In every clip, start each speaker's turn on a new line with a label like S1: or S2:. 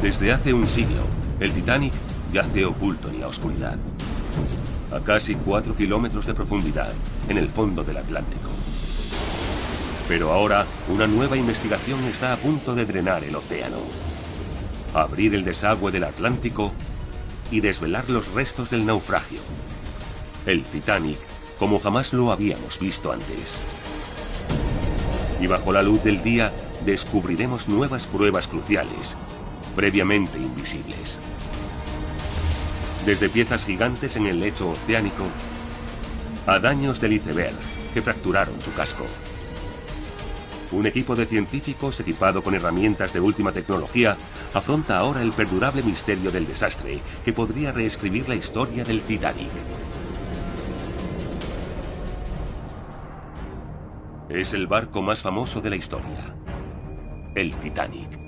S1: Desde hace un siglo, el Titanic yace oculto en la oscuridad, a casi 4 kilómetros de profundidad, en el fondo del Atlántico. Pero ahora, una nueva investigación está a punto de drenar el océano, abrir el desagüe del Atlántico y desvelar los restos del naufragio. El Titanic, como jamás lo habíamos visto antes. Y bajo la luz del día, descubriremos nuevas pruebas cruciales, previamente invisibles. Desde piezas gigantes en el lecho oceánico a daños del iceberg que fracturaron su casco. Un equipo de científicos equipado con herramientas de última tecnología afronta ahora el perdurable misterio del desastre que podría reescribir la historia del Titanic. Es el barco más famoso de la historia, el Titanic.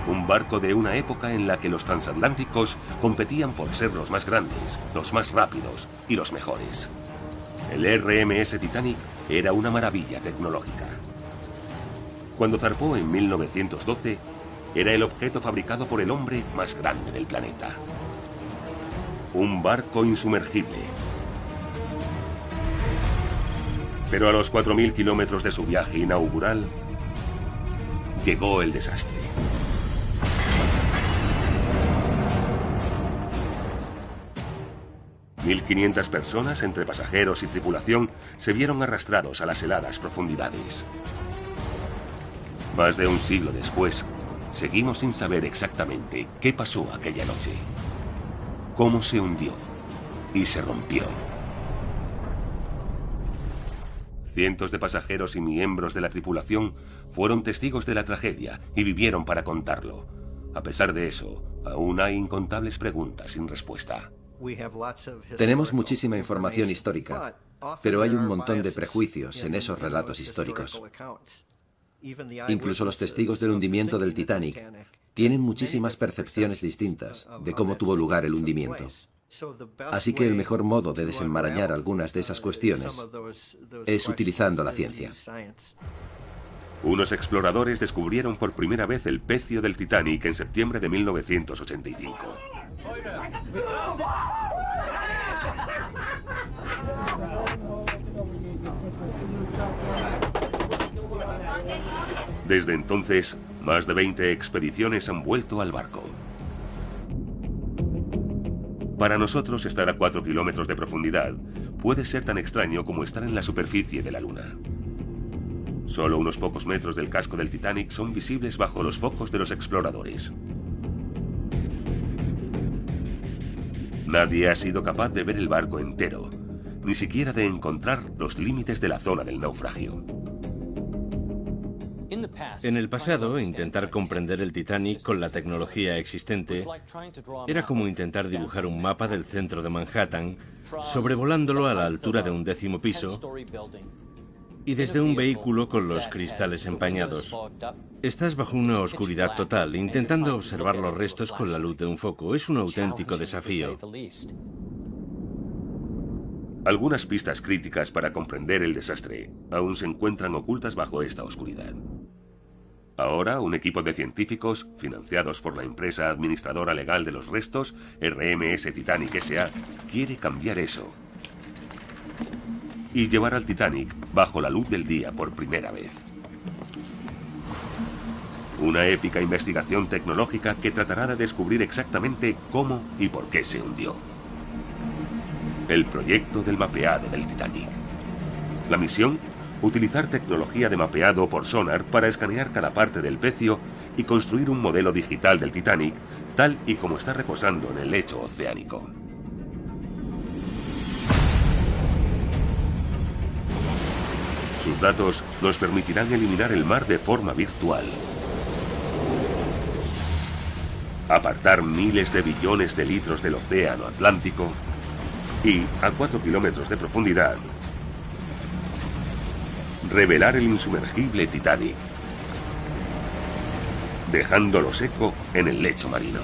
S1: Un barco de una época en la que los transatlánticos competían por ser los más grandes, los más rápidos y los mejores. El RMS Titanic era una maravilla tecnológica. Cuando zarpó en 1912, era el objeto fabricado por el hombre más grande del planeta. Un barco insumergible. Pero a los 4.000 kilómetros de su viaje inaugural, llegó el desastre. ...1.500 personas, entre pasajeros y tripulación, se vieron arrastrados a las heladas profundidades. Más de un siglo después, seguimos sin saber exactamente qué pasó aquella noche, cómo se hundió y se rompió. Cientos de pasajeros y miembros de la tripulación fueron testigos de la tragedia y vivieron para contarlo. A pesar de eso, aún hay incontables preguntas sin respuesta.
S2: Tenemos muchísima información histórica, pero hay un montón de prejuicios en esos relatos históricos. Incluso los testigos del hundimiento del Titanic tienen muchísimas percepciones distintas de cómo tuvo lugar el hundimiento. Así que el mejor modo de desenmarañar algunas de esas cuestiones es utilizando la ciencia.
S1: Unos exploradores descubrieron por primera vez el pecio del Titanic en septiembre de 1985. Desde entonces, más de 20 expediciones han vuelto al barco. Para nosotros, estar a 4 kilómetros de profundidad puede ser tan extraño como estar en la superficie de la Luna. Solo unos pocos metros del casco del Titanic son visibles bajo los focos de los exploradores. Nadie ha sido capaz de ver el barco entero, ni siquiera de encontrar los límites de la zona del naufragio.
S3: En el pasado, intentar comprender el Titanic con la tecnología existente era como intentar dibujar un mapa del centro de Manhattan, sobrevolándolo a la altura de un 10º piso y desde un vehículo con los cristales empañados. Estás bajo una oscuridad total, intentando observar los restos con la luz de un foco. Es un auténtico desafío.
S1: Algunas pistas críticas para comprender el desastre aún se encuentran ocultas bajo esta oscuridad. Ahora, un equipo de científicos, financiados por la empresa administradora legal de los restos, RMS Titanic S.A., quiere cambiar eso y llevar al Titanic bajo la luz del día por primera vez. Una épica investigación tecnológica que tratará de descubrir exactamente cómo y por qué se hundió. El proyecto del mapeado del Titanic. La misión: utilizar tecnología de mapeado por sonar para escanear cada parte del pecio y construir un modelo digital del Titanic, tal y como está reposando en el lecho oceánico. Sus datos nos permitirán eliminar el mar de forma virtual, apartar miles de billones de litros del océano Atlántico y, a 4 kilómetros de profundidad, revelar el insumergible Titanic, dejándolo seco en el lecho marino.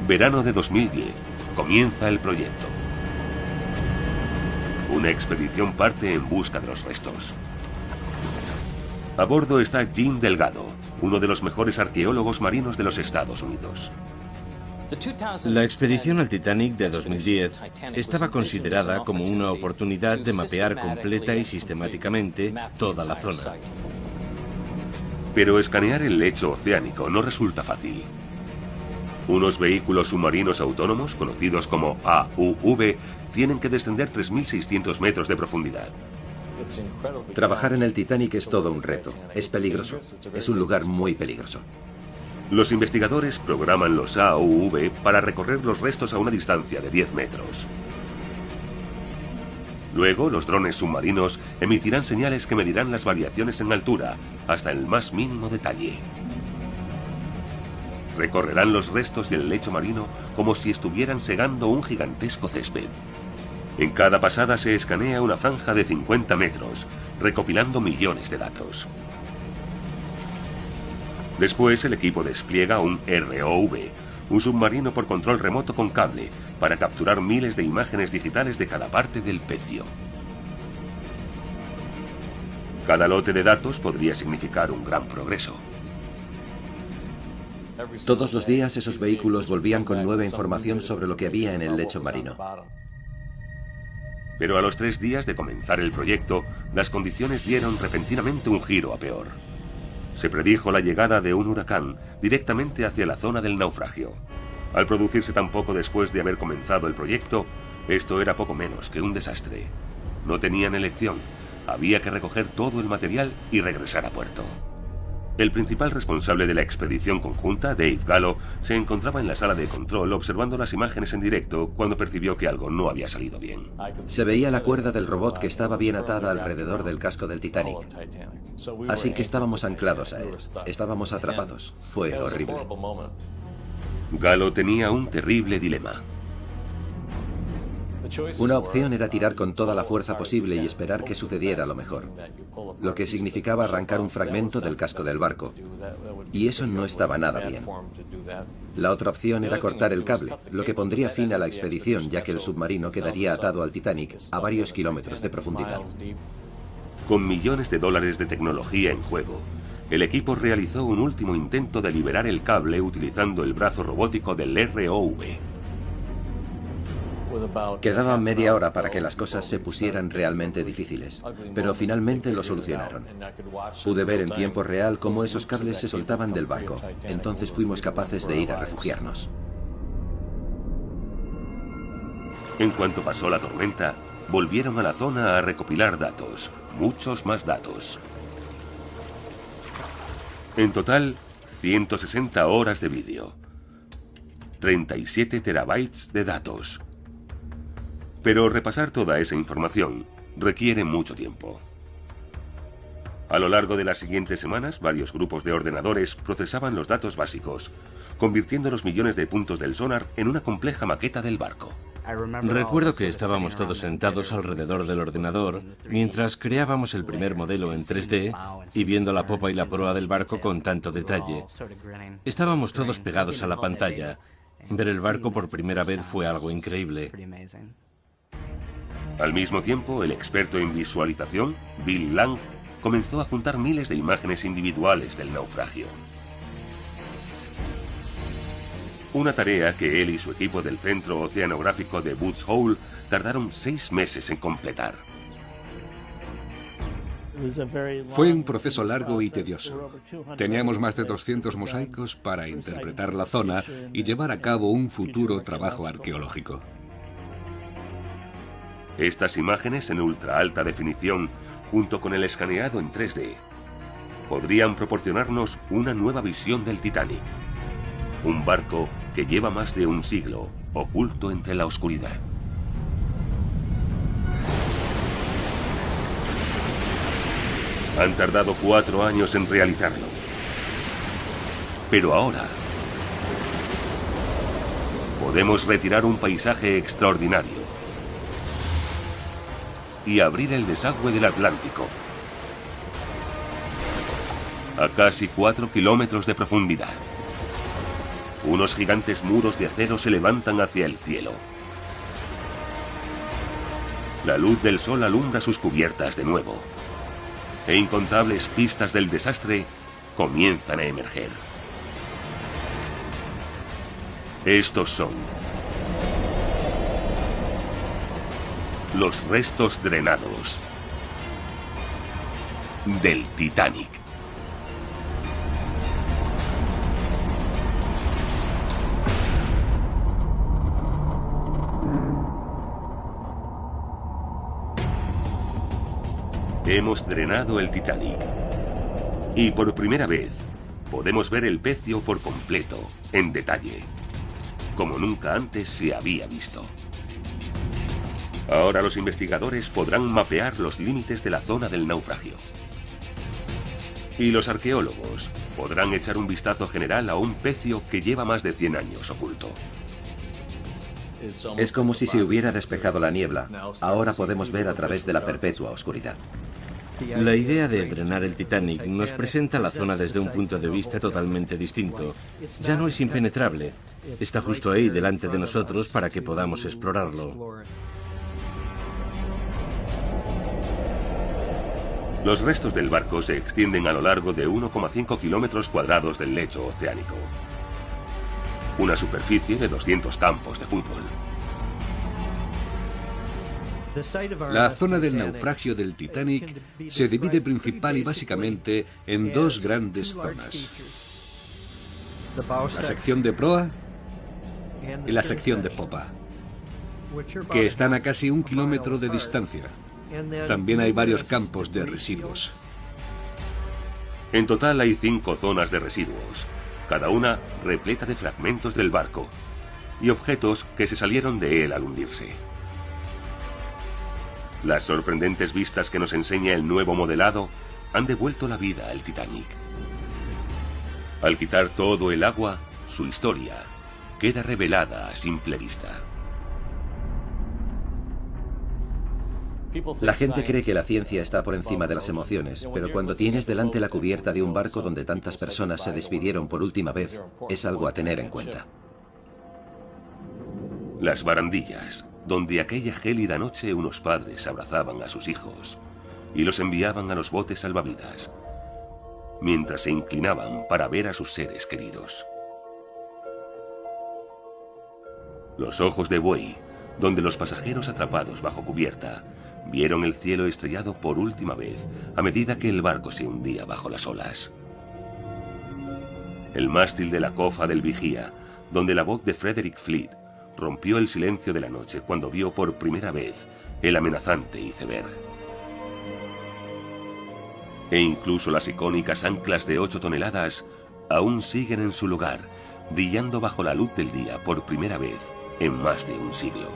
S1: Verano de 2010. Comienza el proyecto. Una expedición parte en busca de los restos. A bordo está Jim Delgado, uno de los mejores arqueólogos marinos de los Estados Unidos.
S3: La expedición al Titanic de 2010 estaba considerada como una oportunidad de mapear completa y sistemáticamente toda la zona.
S1: Pero escanear el lecho oceánico no resulta fácil. Unos vehículos submarinos autónomos, conocidos como AUV, tienen que descender 3.600 metros de profundidad.
S2: Trabajar en el Titanic es todo un reto. Es peligroso. Es un lugar muy peligroso.
S1: Los investigadores programan los AUV para recorrer los restos a una distancia de 10 metros. Luego, los drones submarinos emitirán señales que medirán las variaciones en altura hasta el más mínimo detalle. Recorrerán los restos y el lecho marino como si estuvieran segando un gigantesco césped. En cada pasada se escanea una franja de 50 metros, recopilando millones de datos. Después, el equipo despliega un ROV, un submarino por control remoto con cable, para capturar miles de imágenes digitales de cada parte del pecio. Cada lote de datos podría significar un gran progreso.
S2: Todos los días esos vehículos volvían con nueva información sobre lo que había en el lecho marino.
S1: Pero a los 3 días de comenzar el proyecto, las condiciones dieron repentinamente un giro a peor. Se predijo la llegada de un huracán directamente hacia la zona del naufragio. Al producirse tan poco después de haber comenzado el proyecto, esto era poco menos que un desastre. No tenían elección, había que recoger todo el material y regresar a puerto. El principal responsable de la expedición conjunta, Dave Gallo, se encontraba en la sala de control observando las imágenes en directo cuando percibió que algo no había salido bien.
S2: Se veía la cuerda del robot que estaba bien atada alrededor del casco del Titanic. Así que estábamos anclados a él. Estábamos atrapados. Fue horrible.
S1: Gallo tenía un terrible dilema.
S2: Una opción era tirar con toda la fuerza posible y esperar que sucediera lo mejor, lo que significaba arrancar un fragmento del casco del barco, y eso no estaba nada bien. La otra opción era cortar el cable, lo que pondría fin a la expedición, ya que el submarino quedaría atado al Titanic a varios kilómetros de profundidad.
S1: Con millones de dólares de tecnología en juego, el equipo realizó un último intento de liberar el cable utilizando el brazo robótico del ROV.
S2: Quedaba media hora para que las cosas se pusieran realmente difíciles, pero finalmente lo solucionaron. Pude ver en tiempo real cómo esos cables se soltaban del barco, entonces fuimos capaces de ir a refugiarnos.
S1: En cuanto pasó la tormenta, volvieron a la zona a recopilar datos, muchos más datos. En total, 160 horas de vídeo, 37 terabytes de datos. Pero repasar toda esa información requiere mucho tiempo. A lo largo de las siguientes semanas, varios grupos de ordenadores procesaban los datos básicos, convirtiendo los millones de puntos del sonar en una compleja maqueta del barco.
S3: Recuerdo que estábamos todos sentados alrededor del ordenador mientras creábamos el primer modelo en 3D y viendo la popa y la proa del barco con tanto detalle. Estábamos todos pegados a la pantalla. Ver el barco por primera vez fue algo increíble.
S1: Al mismo tiempo, el experto en visualización, Bill Lang, comenzó a juntar miles de imágenes individuales del naufragio. Una tarea que él y su equipo del Centro Oceanográfico de Woods Hole tardaron 6 meses en completar.
S4: Fue un proceso largo y tedioso. Teníamos más de 200 mosaicos para interpretar la zona y llevar a cabo un futuro trabajo arqueológico.
S1: Estas imágenes en ultra alta definición, junto con el escaneado en 3D, podrían proporcionarnos una nueva visión del Titanic. Un barco que lleva más de un siglo oculto entre la oscuridad. Han tardado 4 años en realizarlo. Pero ahora podemos retirar un paisaje extraordinario y abrir el desagüe del Atlántico a casi 4 kilómetros de profundidad. Unos gigantes muros de acero se levantan hacia el cielo. La luz del sol alumbra sus cubiertas de nuevo. e incontables pistas del desastre comienzan a emerger. Estos son los restos drenados del Titanic. Hemos drenado el Titanic y por primera vez podemos ver el pecio por completo, en detalle, como nunca antes se había visto. Ahora los investigadores podrán mapear los límites de la zona del naufragio. Y los arqueólogos podrán echar un vistazo general a un pecio que lleva más de 100 años oculto.
S2: Es como si se hubiera despejado la niebla. Ahora podemos ver a través de la perpetua oscuridad.
S3: La idea de drenar el Titanic nos presenta la zona desde un punto de vista totalmente distinto. Ya no es impenetrable. Está justo ahí delante de nosotros para que podamos explorarlo.
S1: Los restos del barco se extienden a lo largo de 1,5 kilómetros cuadrados del lecho oceánico. Una superficie de 200 campos de fútbol.
S4: La zona del naufragio del Titanic se divide principal y básicamente en dos grandes zonas. La sección de proa y la sección de popa, que están a casi 1 kilómetro de distancia. También hay varios campos de residuos.
S1: En total hay 5 zonas de residuos, cada una repleta de fragmentos del barco y objetos que se salieron de él al hundirse. Las sorprendentes vistas que nos enseña el nuevo modelado han devuelto la vida al Titanic. Al quitar todo el agua, su historia queda revelada a simple vista.
S2: La gente cree que la ciencia está por encima de las emociones, pero cuando tienes delante la cubierta de un barco donde tantas personas se despidieron por última vez, es algo a tener en cuenta.
S1: Las barandillas, donde aquella gélida noche unos padres abrazaban a sus hijos y los enviaban a los botes salvavidas, mientras se inclinaban para ver a sus seres queridos. Los ojos de buey, donde los pasajeros atrapados bajo cubierta vieron el cielo estrellado por última vez a medida que el barco se hundía bajo las olas. El mástil de la cofa del vigía, donde la voz de Frederick Fleet rompió el silencio de la noche cuando vio por primera vez el amenazante iceberg. E incluso las icónicas anclas de 8 toneladas aún siguen en su lugar, brillando bajo la luz del día por primera vez en más de un siglo.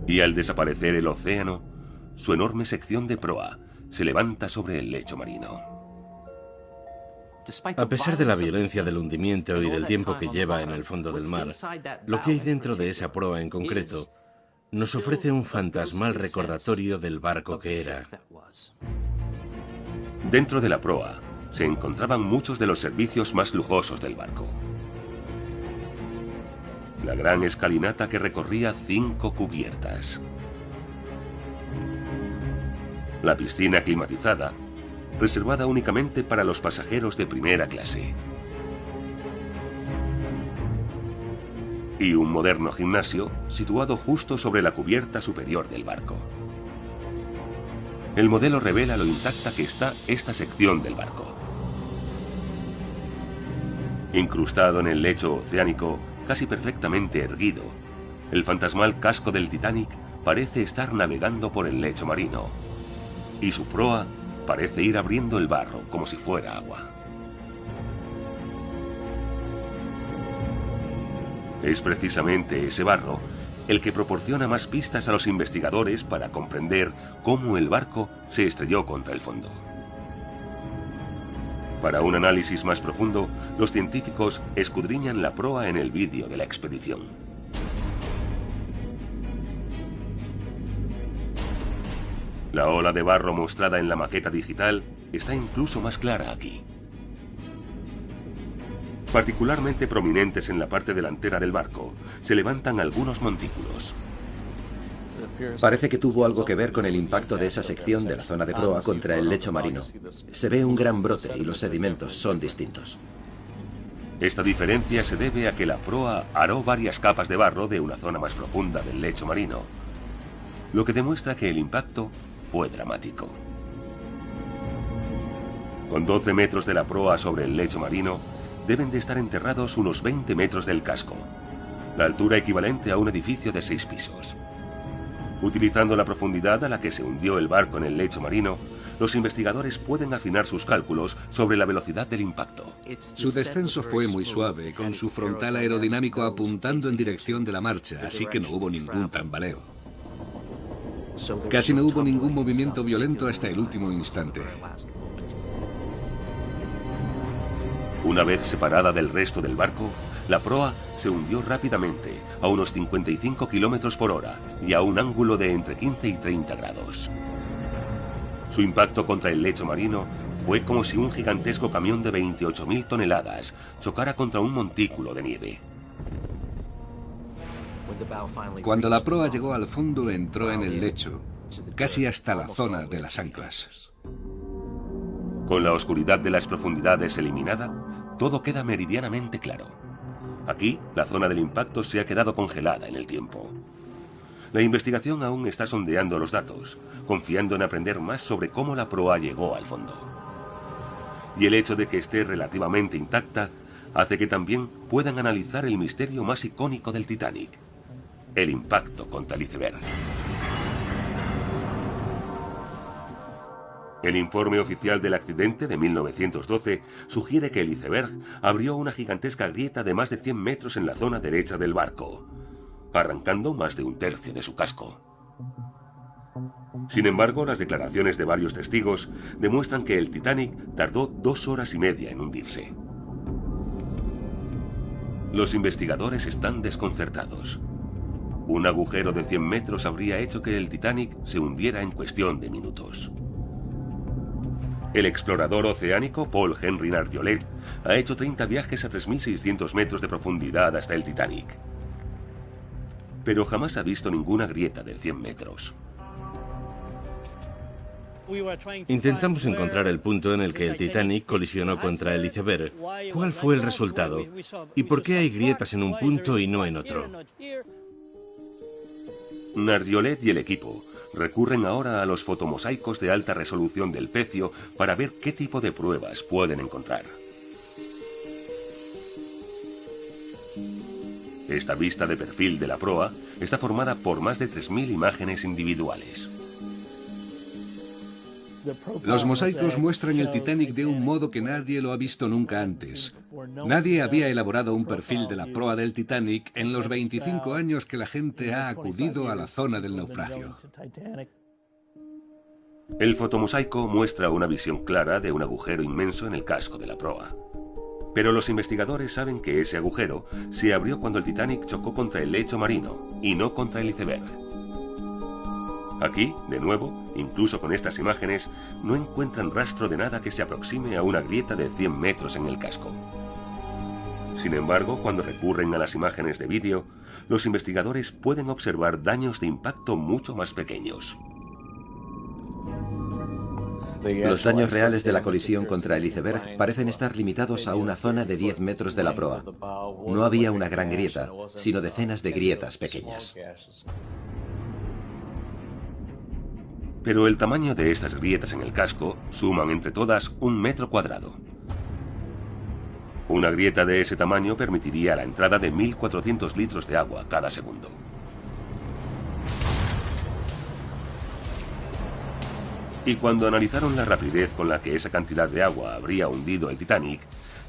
S1: Y al desaparecer el océano, su enorme sección de proa se levanta sobre el lecho marino.
S3: A pesar de la violencia del hundimiento y del tiempo que lleva en el fondo del mar, lo que hay dentro de esa proa en concreto nos ofrece un fantasmal recordatorio del barco que era.
S1: Dentro de la proa se encontraban muchos de los servicios más lujosos del barco. La gran escalinata que recorría 5 cubiertas. La piscina climatizada, reservada únicamente para los pasajeros de primera clase. Y un moderno gimnasio situado justo sobre la cubierta superior del barco. El modelo revela lo intacta que está esta sección del barco. Incrustado en el lecho oceánico, casi perfectamente erguido, el fantasmal casco del Titanic parece estar navegando por el lecho marino, y su proa parece ir abriendo el barro como si fuera agua. Es precisamente ese barro el que proporciona más pistas a los investigadores para comprender cómo el barco se estrelló contra el fondo. Para un análisis más profundo, los científicos escudriñan la proa en el vídeo de la expedición. La ola de barro mostrada en la maqueta digital está incluso más clara aquí. Particularmente prominentes en la parte delantera del barco, se levantan algunos montículos.
S2: Parece que tuvo algo que ver con el impacto de esa sección de la zona de proa contra el lecho marino. Se ve un gran brote y los sedimentos son distintos.
S1: Esta diferencia se debe a que la proa aró varias capas de barro de una zona más profunda del lecho marino, lo que demuestra que el impacto fue dramático. Con 12 metros de la proa sobre el lecho marino, deben de estar enterrados unos 20 metros del casco, la altura equivalente a un edificio de 6 pisos. Utilizando la profundidad a la que se hundió el barco en el lecho marino, los investigadores pueden afinar sus cálculos sobre la velocidad del impacto.
S4: Su descenso fue muy suave, con su frontal aerodinámico apuntando en dirección de la marcha, así que no hubo ningún tambaleo. Casi no hubo ningún movimiento violento hasta el último instante.
S1: Una vez separada del resto del barco, la proa se hundió rápidamente a unos 55 kilómetros por hora y a un ángulo de entre 15 y 30 grados. Su impacto contra el lecho marino fue como si un gigantesco camión de 28.000 toneladas chocara contra un montículo de nieve.
S4: Cuando la proa llegó al fondo, entró en el lecho, casi hasta la zona de las anclas.
S1: Con la oscuridad de las profundidades eliminada, todo queda meridianamente claro. Aquí, la zona del impacto se ha quedado congelada en el tiempo. La investigación aún está sondeando los datos, confiando en aprender más sobre cómo la proa llegó al fondo. Y el hecho de que esté relativamente intacta hace que también puedan analizar el misterio más icónico del Titanic: el impacto contra el iceberg. El informe oficial del accidente de 1912 sugiere que el iceberg abrió una gigantesca grieta de más de 100 metros en la zona derecha del barco, arrancando más de un tercio de su casco. Sin embargo, las declaraciones de varios testigos demuestran que el Titanic tardó 2 horas y media en hundirse. Los investigadores están desconcertados. Un agujero de 100 metros habría hecho que el Titanic se hundiera en cuestión de minutos. El explorador oceánico Paul Henry Nargeolet ha hecho 30 viajes a 3.600 metros de profundidad hasta el Titanic, pero jamás ha visto ninguna grieta de 100 metros.
S3: Intentamos encontrar el punto en el que el Titanic colisionó contra el iceberg. ¿Cuál fue el resultado? ¿Y por qué hay grietas en un punto y no en otro?
S1: Nargeolet y el equipo recurren ahora a los fotomosaicos de alta resolución del pecio para ver qué tipo de pruebas pueden encontrar. Esta vista de perfil de la proa está formada por más de 3.000 imágenes individuales.
S4: Los mosaicos muestran el Titanic de un modo que nadie lo ha visto nunca antes. Nadie había elaborado un perfil de la proa del Titanic en los 25 años que la gente ha acudido a la zona del naufragio.
S1: El fotomosaico muestra una visión clara de un agujero inmenso en el casco de la proa. Pero los investigadores saben que ese agujero se abrió cuando el Titanic chocó contra el lecho marino y no contra el iceberg. Aquí, de nuevo, incluso con estas imágenes, no encuentran rastro de nada que se aproxime a una grieta de 100 metros en el casco. Sin embargo, cuando recurren a las imágenes de vídeo, los investigadores pueden observar daños de impacto mucho más pequeños.
S2: Los daños reales de la colisión contra el iceberg parecen estar limitados a una zona de 10 metros de la proa. No había una gran grieta, sino decenas de grietas pequeñas.
S1: Pero el tamaño de estas grietas en el casco suman entre todas 1 metro cuadrado. Una grieta de ese tamaño permitiría la entrada de 1.400 litros de agua cada segundo. Y cuando analizaron la rapidez con la que esa cantidad de agua habría hundido el Titanic,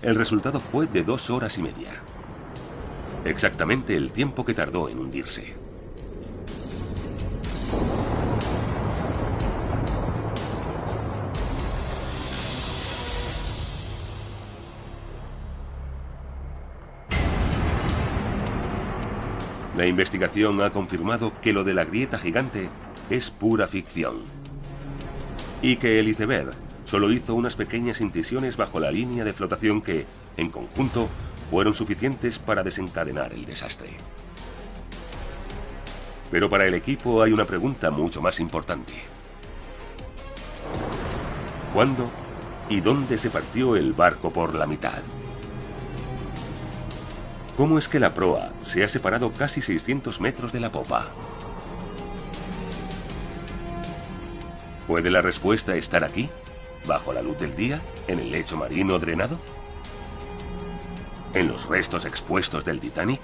S1: el resultado fue de 2 horas y media. Exactamente el tiempo que tardó en hundirse. La investigación ha confirmado que lo de la grieta gigante es pura ficción y que el iceberg solo hizo unas pequeñas incisiones bajo la línea de flotación que, en conjunto, fueron suficientes para desencadenar el desastre. Pero para el equipo hay una pregunta mucho más importante. ¿Cuándo y dónde se partió el barco por la mitad? ¿Cómo es que la proa se ha separado casi 600 metros de la popa? ¿Puede la respuesta estar aquí, bajo la luz del día, en el lecho marino drenado? ¿En los restos expuestos del Titanic?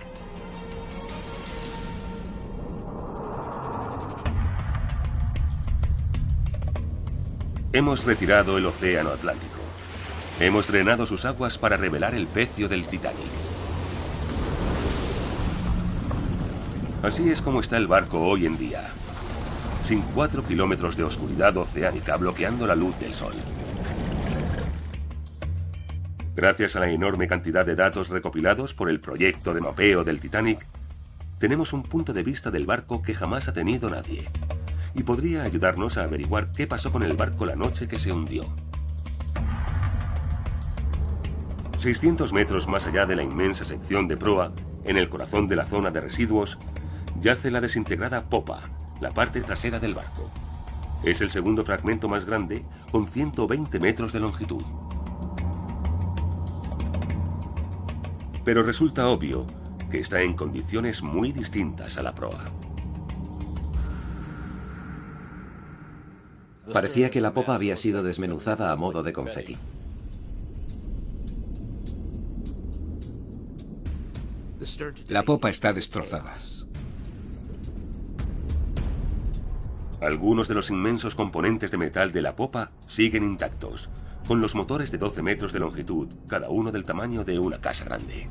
S1: Hemos retirado el océano Atlántico. Hemos drenado sus aguas para revelar el pecio del Titanic. Así es como está el barco hoy en día, sin 4 kilómetros de oscuridad oceánica bloqueando la luz del sol. Gracias a la enorme cantidad de datos recopilados por el proyecto de mapeo del Titanic, tenemos un punto de vista del barco que jamás ha tenido nadie, y podría ayudarnos a averiguar qué pasó con el barco la noche que se hundió. 600 metros más allá de la inmensa sección de proa, en el corazón de la zona de residuos, yace la desintegrada popa, la parte trasera del barco. Es el segundo fragmento más grande, con 120 metros de longitud. Pero resulta obvio que está en condiciones muy distintas a la proa.
S2: Parecía que la popa había sido desmenuzada a modo de confeti.
S4: La popa está destrozada.
S1: Algunos de los inmensos componentes de metal de la popa siguen intactos, con los motores de 12 metros de longitud, cada uno del tamaño de una casa grande.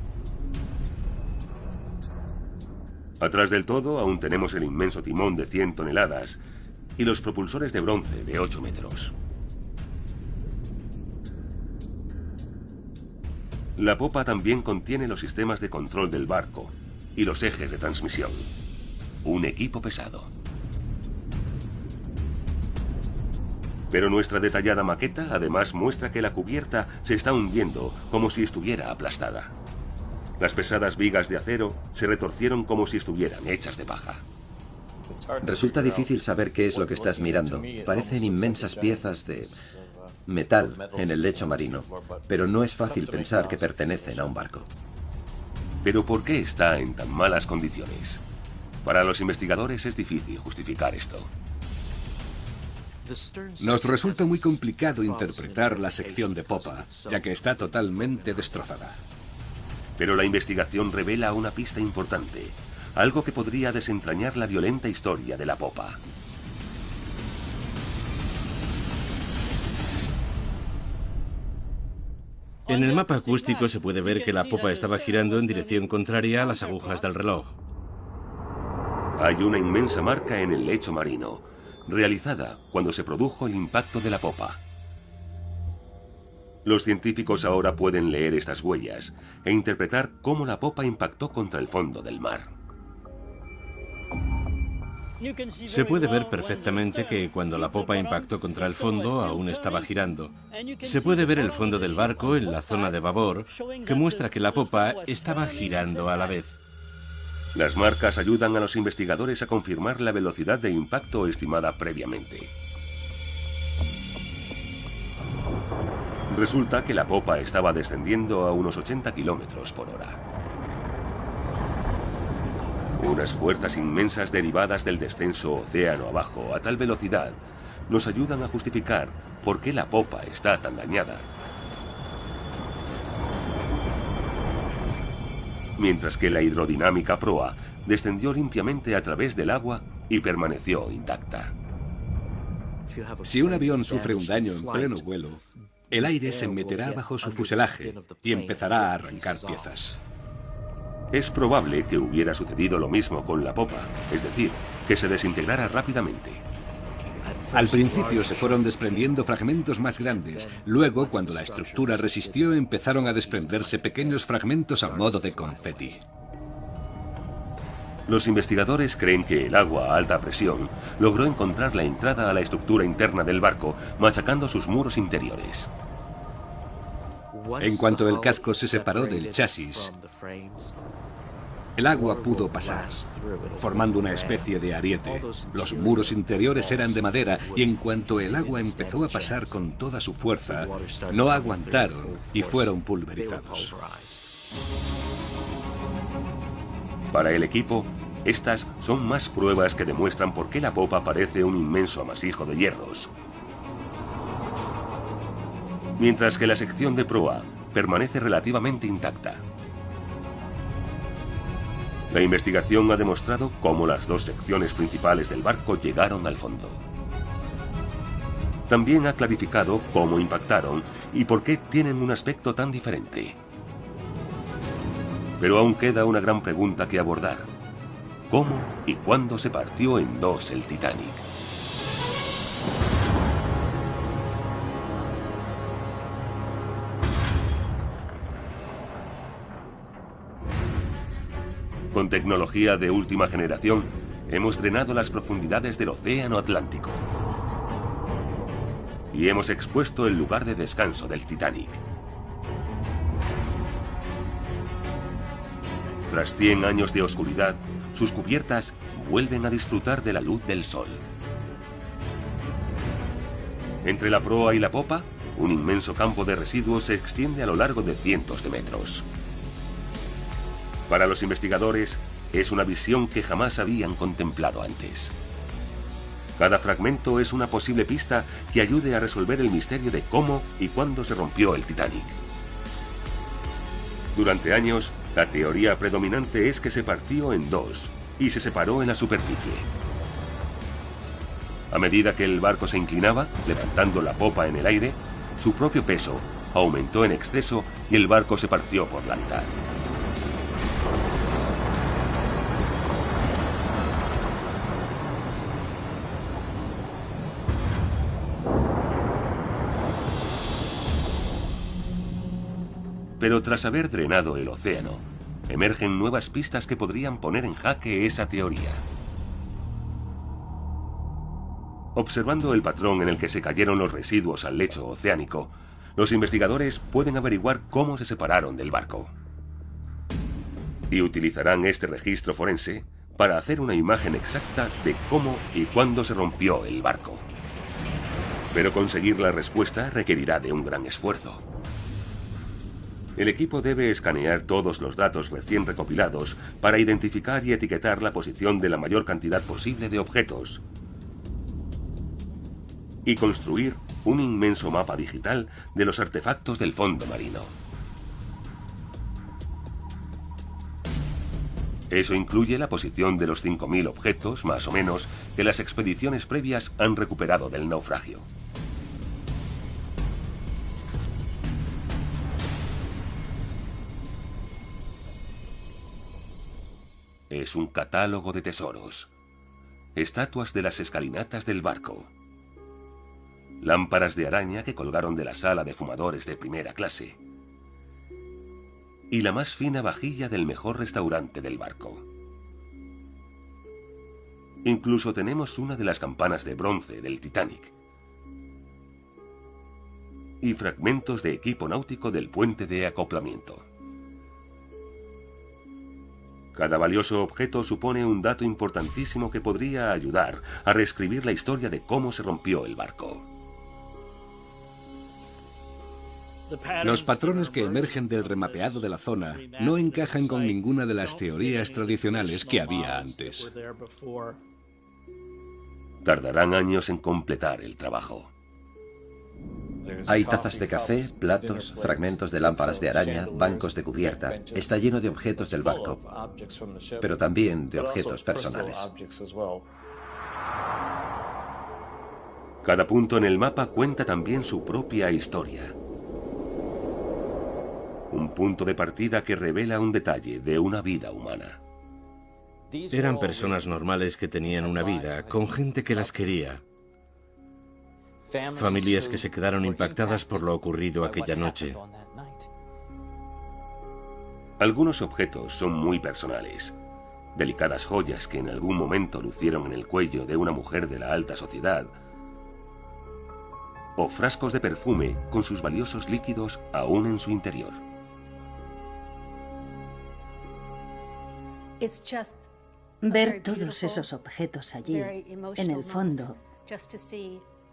S1: Atrás del todo aún tenemos el inmenso timón de 100 toneladas y los propulsores de bronce de 8 metros. La popa también contiene los sistemas de control del barco y los ejes de transmisión. Un equipo pesado. Pero nuestra detallada maqueta además muestra que la cubierta se está hundiendo como si estuviera aplastada. Las pesadas vigas de acero se retorcieron como si estuvieran hechas de paja.
S2: Resulta difícil saber qué es lo que estás mirando. Parecen inmensas piezas de metal en el lecho marino, pero no es fácil pensar que pertenecen a un barco.
S1: ¿Pero por qué está en tan malas condiciones? Para los investigadores es difícil justificar esto.
S4: Nos resulta muy complicado interpretar la sección de popa, ya que está totalmente destrozada.
S1: Pero la investigación revela una pista importante, algo que podría desentrañar la violenta historia de la popa.
S3: En el mapa acústico se puede ver que la popa estaba girando en dirección contraria a las agujas del reloj.
S1: Hay una inmensa marca en el lecho marino, realizada cuando se produjo el impacto de la popa. Los científicos ahora pueden leer estas huellas e interpretar cómo la popa impactó contra el fondo del mar.
S3: Se puede ver perfectamente que cuando la popa impactó contra el fondo aún estaba girando. Se puede ver el fondo del barco en la zona de babor, que muestra que la popa estaba girando a la vez.
S1: Las marcas ayudan a los investigadores a confirmar la velocidad de impacto estimada previamente. Resulta que la popa estaba descendiendo a unos 80 kilómetros por hora. Unas fuerzas inmensas derivadas del descenso océano abajo a tal velocidad nos ayudan a justificar por qué la popa está tan dañada. Mientras que la hidrodinámica proa descendió limpiamente a través del agua y permaneció intacta.
S4: Si un avión sufre un daño en pleno vuelo, el aire se meterá bajo su fuselaje y empezará a arrancar piezas.
S1: Es probable que hubiera sucedido lo mismo con la popa, es decir, que se desintegrara rápidamente.
S4: Al principio se fueron desprendiendo fragmentos más grandes. Luego, cuando la estructura resistió, empezaron a desprenderse pequeños fragmentos a modo de confeti.
S1: Los investigadores creen que el agua a alta presión logró encontrar la entrada a la estructura interna del barco, machacando sus muros interiores.
S4: En cuanto el casco se separó del chasis, El agua pudo pasar, formando una especie de ariete. Los muros interiores eran de madera y en cuanto el agua empezó a pasar con toda su fuerza, no aguantaron y fueron pulverizados.
S1: Para el equipo, estas son más pruebas que demuestran por qué la popa parece un inmenso amasijo de hierros. Mientras que la sección de proa permanece relativamente intacta. La investigación ha demostrado cómo las dos secciones principales del barco llegaron al fondo. También ha clarificado cómo impactaron y por qué tienen un aspecto tan diferente. Pero aún queda una gran pregunta que abordar. ¿Cómo y cuándo se partió en dos el Titanic? Con tecnología de última generación, hemos drenado las profundidades del Océano Atlántico. Y hemos expuesto el lugar de descanso del Titanic. Tras 100 años de oscuridad, sus cubiertas vuelven a disfrutar de la luz del sol. Entre la proa y la popa, un inmenso campo de residuos se extiende a lo largo de cientos de metros. Para los investigadores, es una visión que jamás habían contemplado antes. Cada fragmento es una posible pista que ayude a resolver el misterio de cómo y cuándo se rompió el Titanic. Durante años, la teoría predominante es que se partió en dos y se separó en la superficie. A medida que el barco se inclinaba, levantando la popa en el aire, su propio peso aumentó en exceso y el barco se partió por la mitad. Pero tras haber drenado el océano, emergen nuevas pistas que podrían poner en jaque esa teoría. Observando el patrón en el que se cayeron los residuos al lecho oceánico, los investigadores pueden averiguar cómo se separaron del barco. Y utilizarán este registro forense para hacer una imagen exacta de cómo y cuándo se rompió el barco. Pero conseguir la respuesta requerirá de un gran esfuerzo. El equipo debe escanear todos los datos recién recopilados para identificar y etiquetar la posición de la mayor cantidad posible de objetos y construir un inmenso mapa digital de los artefactos del fondo marino. Eso incluye la posición de los 5000 objetos, más o menos, que las expediciones previas han recuperado del naufragio. Es un catálogo de tesoros, estatuas de las escalinatas del barco, lámparas de araña que colgaron de la sala de fumadores de primera clase y la más fina vajilla del mejor restaurante del barco. Incluso tenemos una de las campanas de bronce del Titanic y fragmentos de equipo náutico del puente de acoplamiento. Cada valioso objeto supone un dato importantísimo que podría ayudar a reescribir la historia de cómo se rompió el barco.
S4: Los patrones que emergen del remapeado de la zona no encajan con ninguna de las teorías tradicionales que había antes.
S1: Tardarán años en completar el trabajo.
S2: Hay tazas de café, platos, fragmentos de lámparas de araña, bancos de cubierta. Está lleno de objetos del barco, pero también de objetos personales.
S1: Cada punto en el mapa cuenta también su propia historia. Un punto de partida que revela un detalle de una vida humana.
S3: Eran personas normales que tenían una vida, con gente que las quería. Familias que se quedaron impactadas por lo ocurrido aquella noche.
S1: Algunos objetos son muy personales. Delicadas joyas que en algún momento lucieron en el cuello de una mujer de la alta sociedad. O frascos de perfume con sus valiosos líquidos aún en su interior.
S5: Ver todos esos objetos allí, en el fondo,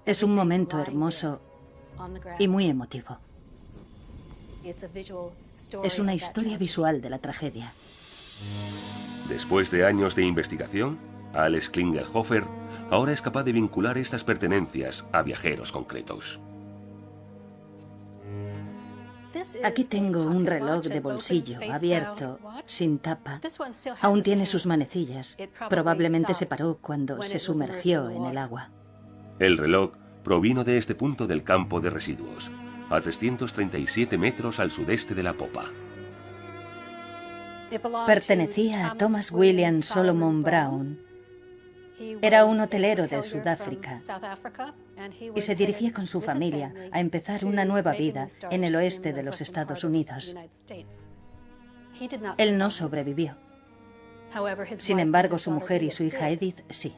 S5: es un momento hermoso y muy emotivo. Es una historia visual de la tragedia.
S1: Después de años de investigación, Alex Klingelhofer ahora es capaz de vincular estas pertenencias a viajeros concretos.
S5: Aquí tengo un reloj de bolsillo abierto, sin tapa. Aún tiene sus manecillas. Probablemente se paró cuando se sumergió en el agua.
S1: El reloj provino de este punto del campo de residuos, a 337 metros al sudeste de la popa.
S5: Pertenecía a Thomas William Solomon Brown. Era un hotelero de Sudáfrica y se dirigía con su familia a empezar una nueva vida en el oeste de los Estados Unidos. Él no sobrevivió. Sin embargo, su mujer y su hija Edith sí.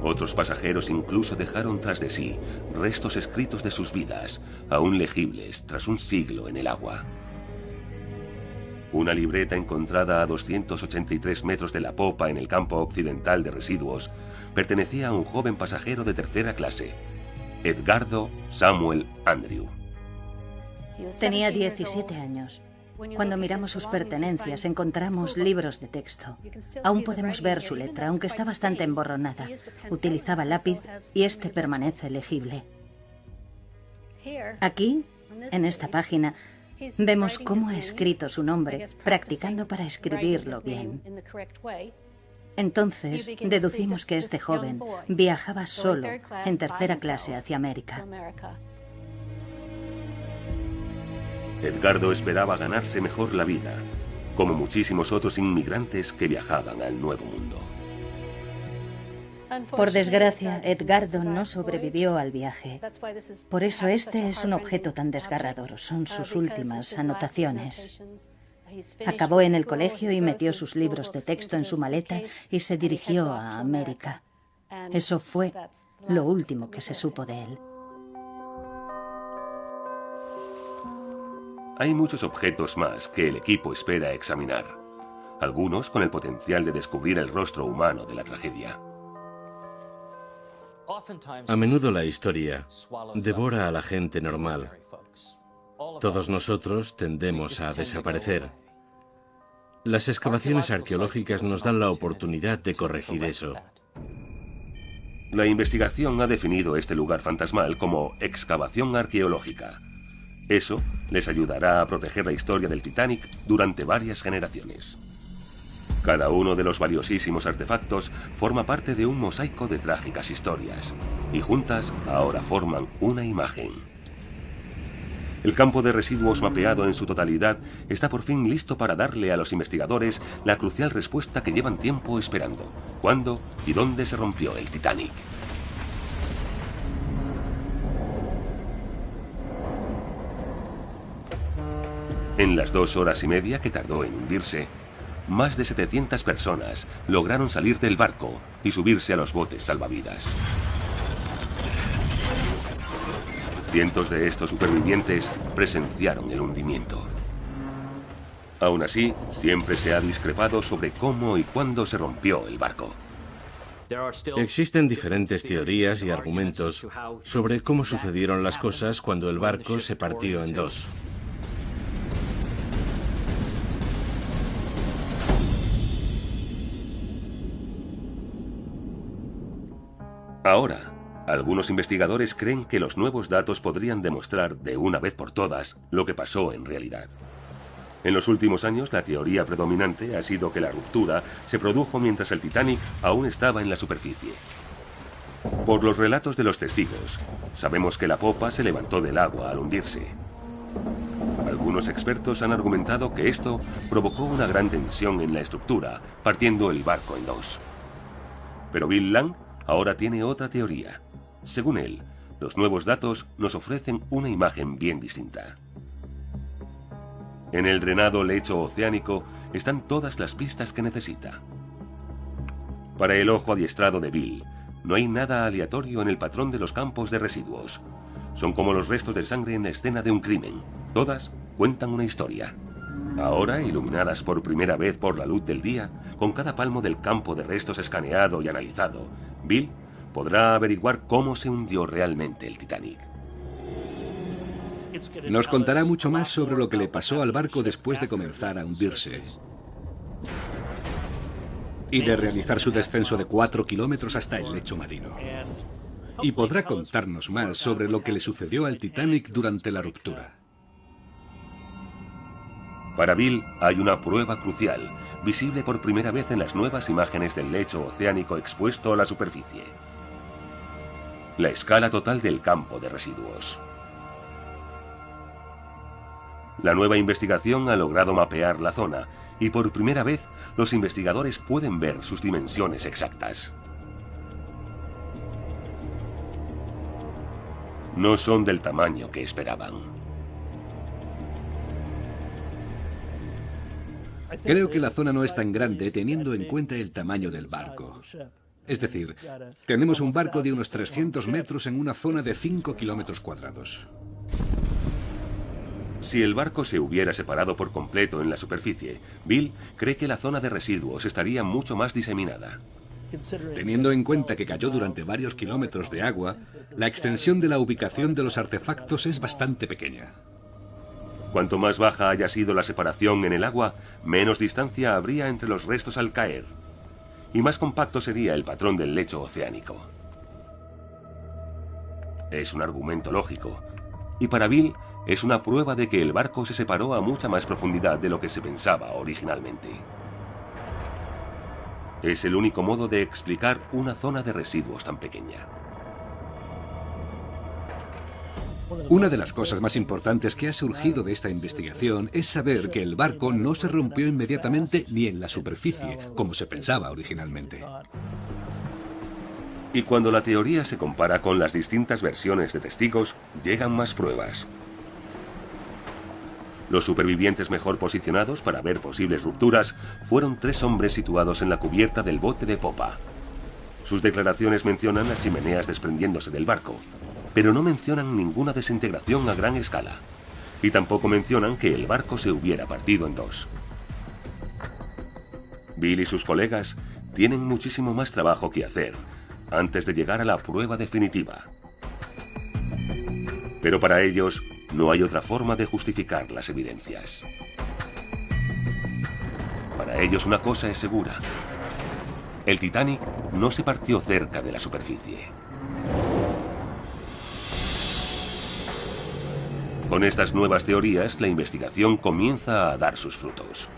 S1: Otros pasajeros incluso dejaron tras de sí restos escritos de sus vidas, aún legibles tras un siglo en el agua. Una libreta encontrada a 283 metros de la popa en el campo occidental de residuos pertenecía a un joven pasajero de tercera clase, Edgardo Samuel Andrew.
S5: Tenía 17 años. Cuando miramos sus pertenencias encontramos libros de texto. Aún podemos ver su letra, aunque está bastante emborronada. Utilizaba lápiz y este permanece legible. Aquí, en esta página, vemos cómo ha escrito su nombre, practicando para escribirlo bien. Entonces, deducimos que este joven viajaba solo en tercera clase hacia América.
S1: Edgardo esperaba ganarse mejor la vida, como muchísimos otros inmigrantes que viajaban al Nuevo Mundo.
S5: Por desgracia, Edgardo no sobrevivió al viaje. Por eso este es un objeto tan desgarrador. Son sus últimas anotaciones. Acabó en el colegio y metió sus libros de texto en su maleta y se dirigió a América. Eso fue lo último que se supo de él.
S1: Hay muchos objetos más que el equipo espera examinar, algunos con el potencial de descubrir el rostro humano de la tragedia.
S3: A menudo la historia devora a la gente normal. Todos nosotros tendemos a desaparecer. Las excavaciones arqueológicas nos dan la oportunidad de corregir eso.
S1: La investigación ha definido este lugar fantasmal como excavación arqueológica. Eso les ayudará a proteger la historia del Titanic durante varias generaciones. Cada uno de los valiosísimos artefactos forma parte de un mosaico de trágicas historias, y juntas ahora forman una imagen. El campo de residuos mapeado en su totalidad está por fin listo para darle a los investigadores la crucial respuesta que llevan tiempo esperando: ¿cuándo y dónde se rompió el Titanic? En las 2 horas y media que tardó en hundirse, más de 700 personas lograron salir del barco y subirse a los botes salvavidas. Cientos de estos supervivientes presenciaron el hundimiento. Aún así, siempre se ha discrepado sobre cómo y cuándo se rompió el barco.
S3: Existen diferentes teorías y argumentos sobre cómo sucedieron las cosas cuando el barco se partió en dos.
S1: Ahora, algunos investigadores creen que los nuevos datos podrían demostrar de una vez por todas lo que pasó en realidad. En los últimos años, la teoría predominante ha sido que la ruptura se produjo mientras el Titanic aún estaba en la superficie. Por los relatos de los testigos, sabemos que la popa se levantó del agua al hundirse. Algunos expertos han argumentado que esto provocó una gran tensión en la estructura, partiendo el barco en dos. Pero Bill Lang ahora tiene otra teoría. Según él, los nuevos datos nos ofrecen una imagen bien distinta. En el drenado lecho oceánico están todas las pistas que necesita. Para el ojo adiestrado de Bill, no hay nada aleatorio en el patrón de los campos de residuos. Son como los restos de sangre en la escena de un crimen. Todas cuentan una historia. Ahora, iluminadas por primera vez por la luz del día, con cada palmo del campo de restos escaneado y analizado, Bill podrá averiguar cómo se hundió realmente el Titanic.
S4: Nos contará mucho más sobre lo que le pasó al barco después de comenzar a hundirse y de realizar su descenso de 4 kilómetros hasta el lecho marino. Y podrá contarnos más sobre lo que le sucedió al Titanic durante la ruptura.
S1: Para Bill hay una prueba crucial, visible por primera vez en las nuevas imágenes del lecho oceánico expuesto a la superficie. La escala total del campo de residuos. La nueva investigación ha logrado mapear la zona y por primera vez los investigadores pueden ver sus dimensiones exactas. No son del tamaño que esperaban.
S4: Creo que la zona no es tan grande teniendo en cuenta el tamaño del barco. Es decir, tenemos un barco de unos 300 metros en una zona de 5 kilómetros cuadrados.
S1: Si el barco se hubiera separado por completo en la superficie, Bill cree que la zona de residuos estaría mucho más diseminada.
S4: Teniendo en cuenta que cayó durante varios kilómetros de agua, la extensión de la ubicación de los artefactos es bastante pequeña.
S1: Cuanto más baja haya sido la separación en el agua, menos distancia habría entre los restos al caer, y más compacto sería el patrón del lecho oceánico. Es un argumento lógico, y para Bill es una prueba de que el barco se separó a mucha más profundidad de lo que se pensaba originalmente. Es el único modo de explicar una zona de residuos tan pequeña.
S4: Una de las cosas más importantes que ha surgido de esta investigación es saber que el barco no se rompió inmediatamente ni en la superficie, como se pensaba originalmente.
S1: Y cuando la teoría se compara con las distintas versiones de testigos, llegan más pruebas. Los supervivientes mejor posicionados para ver posibles rupturas fueron 3 hombres situados en la cubierta del bote de popa. Sus declaraciones mencionan las chimeneas desprendiéndose del barco, pero no mencionan ninguna desintegración a gran escala, y tampoco mencionan que el barco se hubiera partido en 2. Bill y sus colegas tienen muchísimo más trabajo que hacer antes de llegar a la prueba definitiva. Pero para ellos no hay otra forma de justificar las evidencias. Para ellos una cosa es segura: el Titanic no se partió cerca de la superficie. Con estas nuevas teorías, la investigación comienza a dar sus frutos.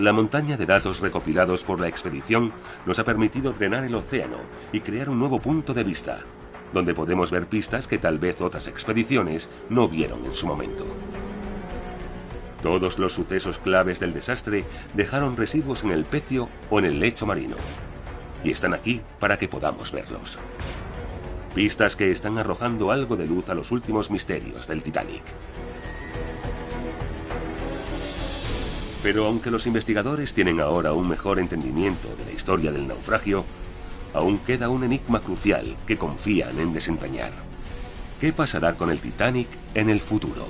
S1: La montaña de datos recopilados por la expedición nos ha permitido drenar el océano y crear un nuevo punto de vista, donde podemos ver pistas que tal vez otras expediciones no vieron en su momento. Todos los sucesos claves del desastre dejaron residuos en el pecio o en el lecho marino, y están aquí para que podamos verlos. Pistas que están arrojando algo de luz a los últimos misterios del Titanic. Pero aunque los investigadores tienen ahora un mejor entendimiento de la historia del naufragio, aún queda un enigma crucial que confían en desentrañar. ¿Qué pasará con el Titanic en el futuro?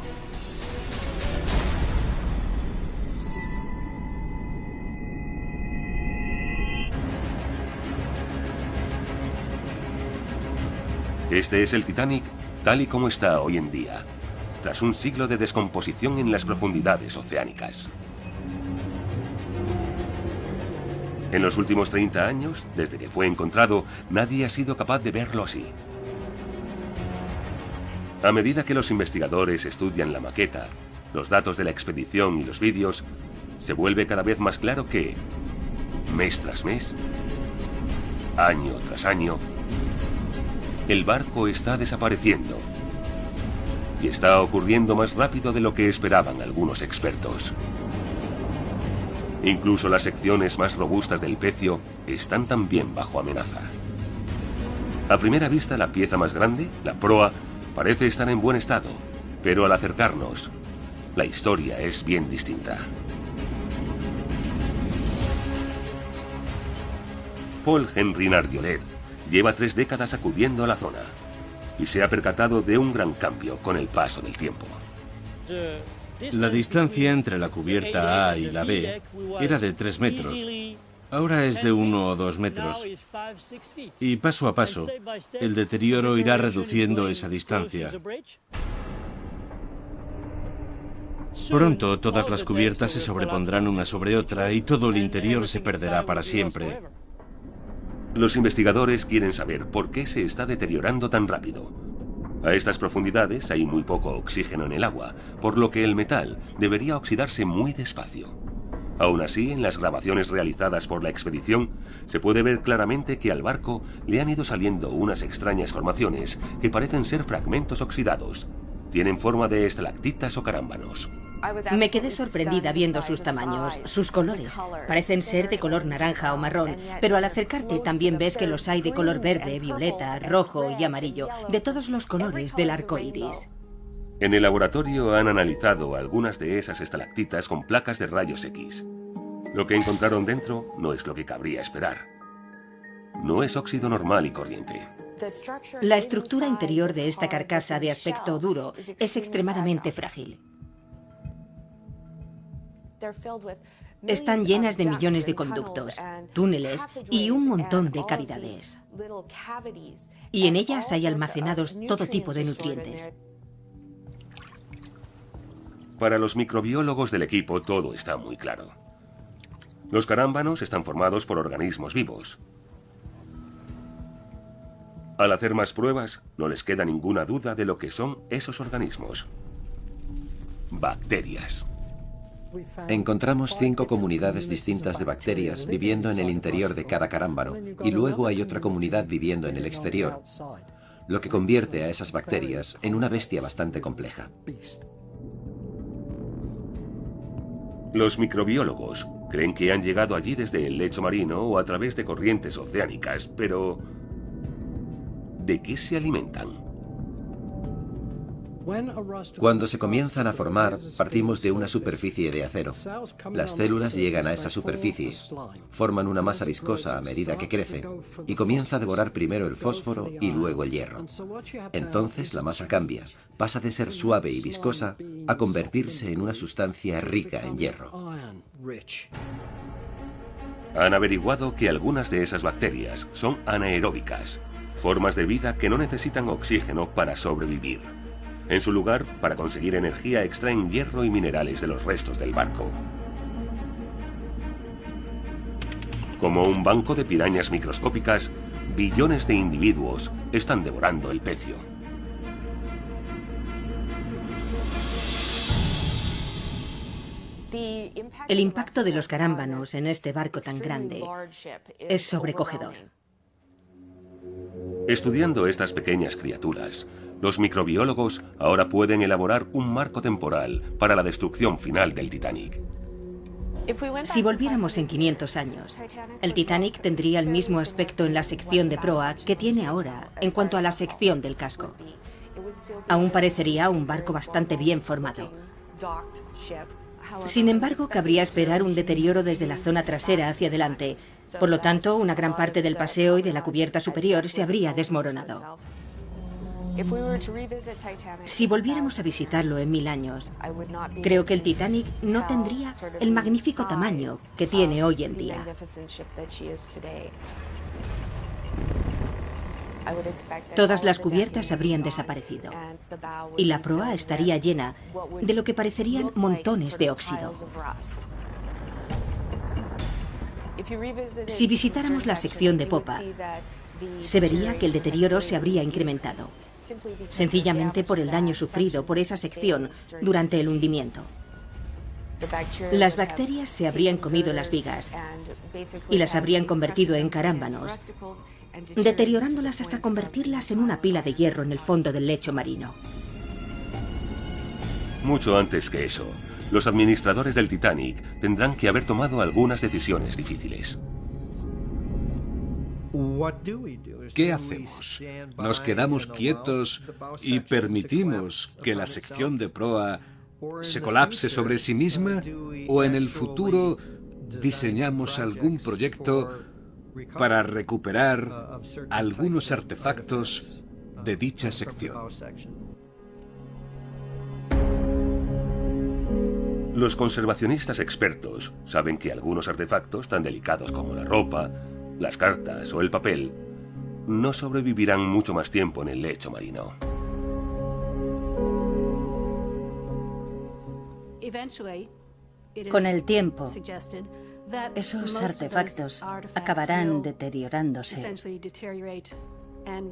S1: Este es el Titanic tal y como está hoy en día, tras un siglo de descomposición en las profundidades oceánicas. En los últimos 30 años, desde que fue encontrado, nadie ha sido capaz de verlo así. A medida que los investigadores estudian la maqueta, los datos de la expedición y los vídeos, se vuelve cada vez más claro que, mes tras mes, año tras año, el barco está desapareciendo. Y está ocurriendo más rápido de lo que esperaban algunos expertos. Incluso las secciones más robustas del pecio están también bajo amenaza. A primera vista, la pieza más grande, la proa, parece estar en buen estado, pero al acercarnos, la historia es bien distinta. Paul Henry Nardiolette lleva 3 décadas acudiendo a la zona y se ha percatado de un gran cambio con el paso del tiempo.
S3: La distancia entre la cubierta A y la B era de 3 metros. Ahora es de 1 o 2 metros. Y paso a paso, el deterioro irá reduciendo esa distancia. Pronto todas las cubiertas se sobrepondrán una sobre otra y todo el interior se perderá para siempre.
S1: Los investigadores quieren saber por qué se está deteriorando tan rápido. A estas profundidades hay muy poco oxígeno en el agua, por lo que el metal debería oxidarse muy despacio. Aún así, en las grabaciones realizadas por la expedición, se puede ver claramente que al barco le han ido saliendo unas extrañas formaciones que parecen ser fragmentos oxidados. Tienen forma de estalactitas o carámbanos.
S6: Me quedé sorprendida viendo sus tamaños, sus colores. Parecen ser de color naranja o marrón, pero al acercarte también ves que los hay de color verde, violeta, rojo y amarillo, de todos los colores del arco iris.
S1: En el laboratorio han analizado algunas de esas estalactitas con placas de rayos X. Lo que encontraron dentro no es lo que cabría esperar. No es óxido normal y corriente.
S6: La estructura interior de esta carcasa de aspecto duro es extremadamente frágil. Están llenas de millones de conductos, túneles y un montón de cavidades. Y en ellas hay almacenados todo tipo de nutrientes.
S1: Para los microbiólogos del equipo todo está muy claro. Los carámbanos están formados por organismos vivos. Al hacer más pruebas, no les queda ninguna duda de lo que son esos organismos. Bacterias.
S2: Encontramos 5 comunidades distintas de bacterias viviendo en el interior de cada carámbano y luego hay otra comunidad viviendo en el exterior, lo que convierte a esas bacterias en una bestia bastante compleja.
S1: Los microbiólogos creen que han llegado allí desde el lecho marino o a través de corrientes oceánicas, pero ¿de qué se alimentan?
S2: Cuando se comienzan a formar, partimos de una superficie de acero. Las células llegan a esa superficie, forman una masa viscosa a medida que crece y comienza a devorar primero el fósforo y luego el hierro. Entonces la masa cambia, pasa de ser suave y viscosa a convertirse en una sustancia rica en hierro.
S1: Han averiguado que algunas de esas bacterias son anaeróbicas, formas de vida que no necesitan oxígeno para sobrevivir. En su lugar, para conseguir energía extraen hierro y minerales de los restos del barco. Como un banco de pirañas microscópicas, billones de individuos están devorando el pecio.
S6: El impacto de los carámbanos en este barco tan grande es sobrecogedor.
S1: Estudiando estas pequeñas criaturas, los microbiólogos ahora pueden elaborar un marco temporal para la destrucción final del Titanic.
S6: Si volviéramos en 500 años, el Titanic tendría el mismo aspecto en la sección de proa que tiene ahora en cuanto a la sección del casco. Aún parecería un barco bastante bien formado. Sin embargo, cabría esperar un deterioro desde la zona trasera hacia adelante. Por lo tanto, una gran parte del paseo y de la cubierta superior se habría desmoronado. Si volviéramos a visitarlo en 1000 años, creo que el Titanic no tendría el magnífico tamaño que tiene hoy en día. Todas las cubiertas habrían desaparecido y la proa estaría llena de lo que parecerían montones de óxido. Si visitáramos la sección de popa, se vería que el deterioro se habría incrementado, sencillamente por el daño sufrido por esa sección durante el hundimiento. Las bacterias se habrían comido las vigas y las habrían convertido en carámbanos, deteriorándolas hasta convertirlas en una pila de hierro en el fondo del lecho marino.
S1: Mucho antes que eso, los administradores del Titanic tendrán que haber tomado algunas decisiones difíciles.
S4: ¿Qué hacemos? ¿Nos quedamos quietos y permitimos que la sección de proa se colapse sobre sí misma? ¿O en el futuro diseñamos algún proyecto para recuperar algunos artefactos de dicha sección?
S1: Los conservacionistas expertos saben que algunos artefactos tan delicados como la ropa, las cartas o el papel no sobrevivirán mucho más tiempo en el lecho marino.
S5: Con el tiempo, esos artefactos acabarán deteriorándose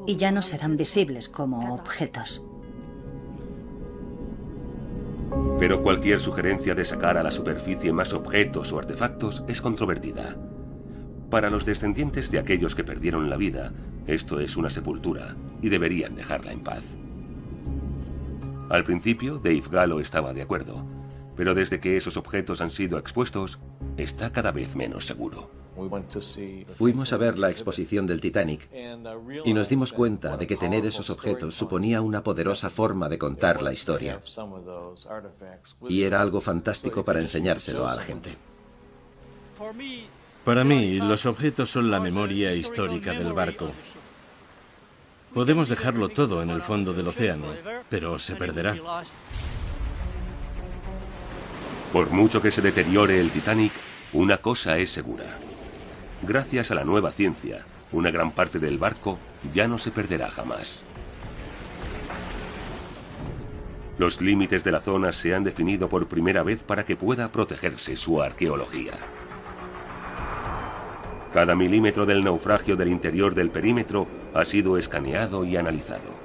S5: y ya no serán visibles como objetos.
S1: Pero cualquier sugerencia de sacar a la superficie más objetos o artefactos es controvertida. Para los descendientes de aquellos que perdieron la vida, esto es una sepultura y deberían dejarla en paz. Al principio, Dave Gallo estaba de acuerdo, pero desde que esos objetos han sido expuestos, está cada vez menos seguro.
S2: Fuimos a ver la exposición del Titanic y nos dimos cuenta de que tener esos objetos suponía una poderosa forma de contar la historia. Y era algo fantástico para enseñárselo a la gente.
S3: Para mí, los objetos son la memoria histórica del barco. Podemos dejarlo todo en el fondo del océano, pero se perderá.
S1: Por mucho que se deteriore el Titanic, una cosa es segura. Gracias a la nueva ciencia, una gran parte del barco ya no se perderá jamás. Los límites de la zona se han definido por primera vez para que pueda protegerse su arqueología. Cada milímetro del naufragio del interior del perímetro ha sido escaneado y analizado.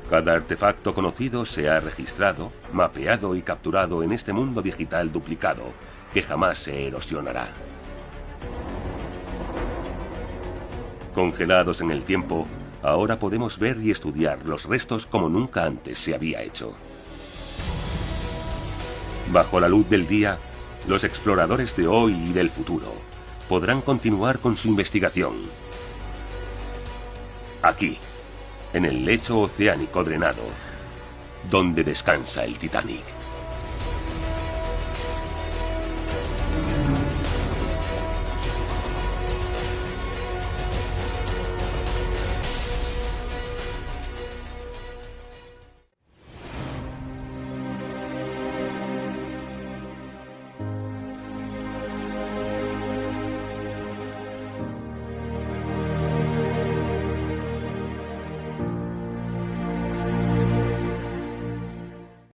S1: Cada artefacto conocido se ha registrado, mapeado y capturado en este mundo digital duplicado, que jamás se erosionará. Congelados en el tiempo, ahora podemos ver y estudiar los restos como nunca antes se había hecho. Bajo la luz del día, los exploradores de hoy y del futuro podrán continuar con su investigación. Aquí, en el lecho oceánico drenado, donde descansa el Titanic.